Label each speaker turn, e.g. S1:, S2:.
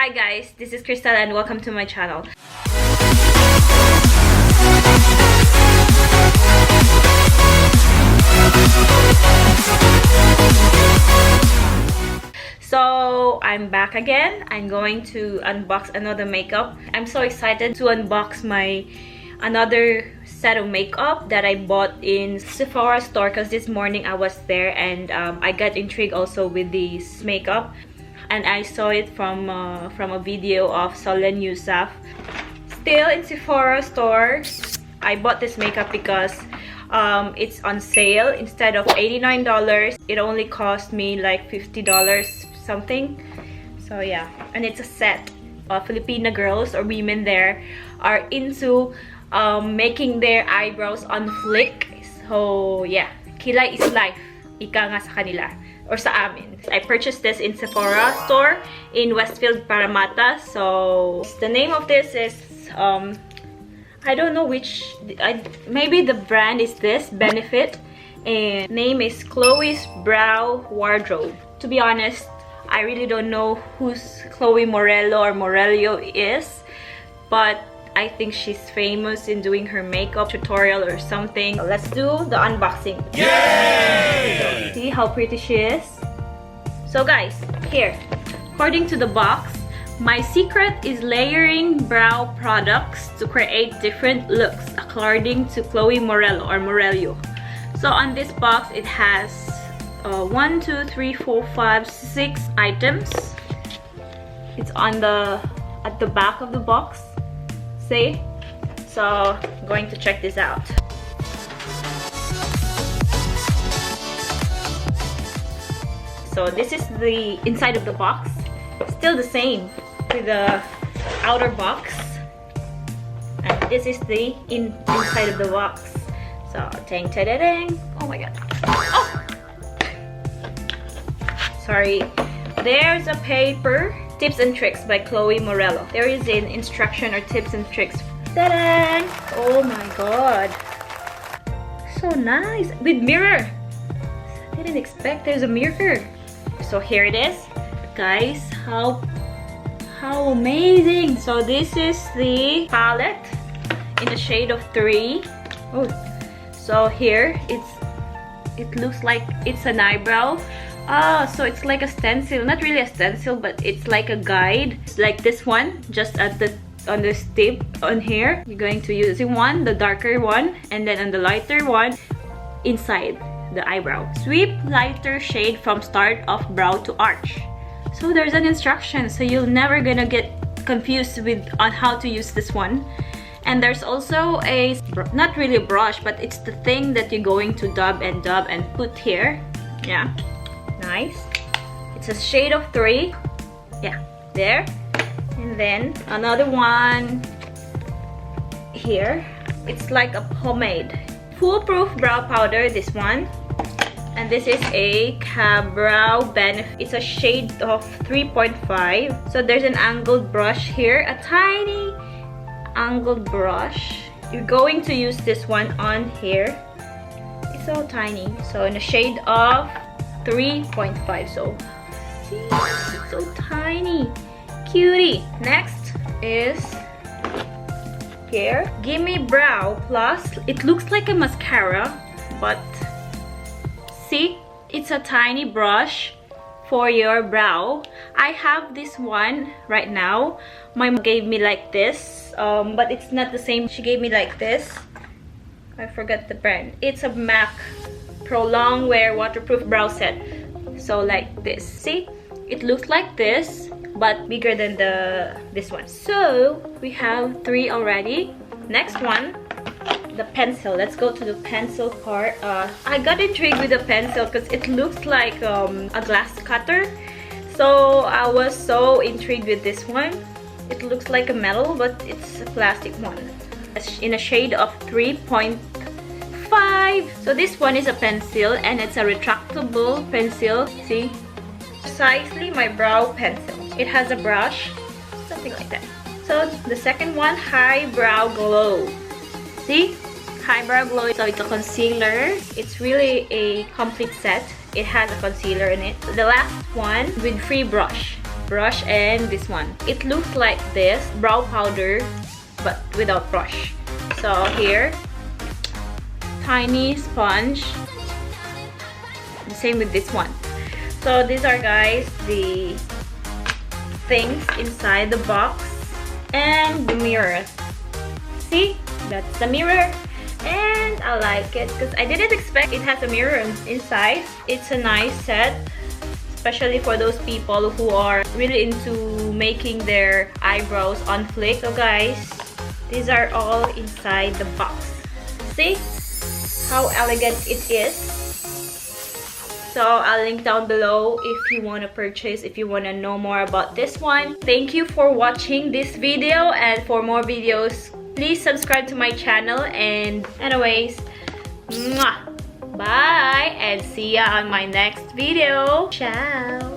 S1: Hi guys, this is Crystal and welcome to my channel. So I'm back again. I'm going to unbox another makeup. I'm so excited to unbox my another set of makeup that I bought in Sephora Store because this morning I was there and I got intrigued also with this makeup, and I saw it from a video of Solen Heusaff. Still in Sephora Store, I bought this makeup because it's on sale. Instead of $89, it only cost me like $50 something. So yeah, and it's a set. Filipina girls or women there are into making their eyebrows on flick. So yeah, kilay is life, ika nga sa kanila or sa amin. I purchased this in Sephora Store in Westfield Parramatta. So the name of this is I don't know which, maybe the brand is this Benefit, and name is Chloe's Brow Wardrobe. To be honest, I really don't know who's Chloe Morello or Morello is, but I think she's famous in doing her makeup tutorial or something. Let's do the unboxing. Yay! See how pretty she is? So guys, here, according to the box, my secret is layering brow products to create different looks according to Chloe Morello or Morello. So on this box, it has 1, 2, 3, 4, 5, 6 items. It's on at the back of the box. See? So I'm going to check this out. So this is the inside of the box. Still the same with the outer box, and this is the inside of the box. So dang, dang, dang. Oh my god. Oh, sorry. There's a paper. Tips and Tricks by Chloe Morello. There is an instruction or tips and tricks. Ta-da! Oh my god. So nice. With mirror. I didn't expect there's a mirror. So here it is. Guys, how amazing. So this is the palette in the shade of 3. Oh, so here it looks like it's an eyebrow. So it's like a stencil, not really a stencil, but it's like a guide. It's like this one, just at the on the tip on here. You're going to use one, the darker one, and then on the lighter one inside the eyebrow. Sweep lighter shade from start of brow to arch. So there's an instruction, so you're never gonna get confused on how to use this one. And there's also a, not really a brush, but it's the thing that you're going to dab and put here. Yeah, nice. It's a shade of 3. Yeah, there. And then another one here. It's like a pomade. Foolproof brow powder, this one. And this is a Brow Benefit. It's a shade of 3.5. So there's an angled brush here, a tiny angled brush. You're going to use this one on here. It's so tiny. So in a shade of 3.5. So see, it's so tiny. Cutie. Next is here, Gimme Brow Plus. It looks like a mascara, but see, it's a tiny brush for your brow. I have this one right now. My mom gave me like this, but it's not the same. She gave me like this. I forgot the brand. It's a MAC Pro Long Wear Waterproof Brow Set. So like this. See, it looks like this, but bigger than this one. So we have 3 already. Next one, the pencil. Let's go to the pencil part. I got intrigued with the pencil because it looks like a glass cutter. So I was so intrigued with this one. It looks like a metal, but it's a plastic one. In a shade of 3.5. So this one is a pencil, and it's a retractable pencil. See? Precisely my brow pencil. It has a brush, something like that. So the second one, High Brow Glow. See? Eyebrow glow. So it's a concealer. It's really a complete set. It has a concealer in it. The last one with free brush. brush and this one. It looks like this, brow powder, but without brush. So here, tiny sponge. The same with this one. So these are, guys, the things inside the box. And the mirror. See? That's the mirror. And I like it because I didn't expect it has a mirror inside. It's a nice set, especially for those people who are really into making their eyebrows on flick. So guys, these are all inside the box. See how elegant it is? So I'll link down below if you want to purchase, if you want to know more about this one. Thank you for watching this video, and for more videos, please subscribe to my channel. And anyways, mwah, bye, and see ya on my next video. Ciao.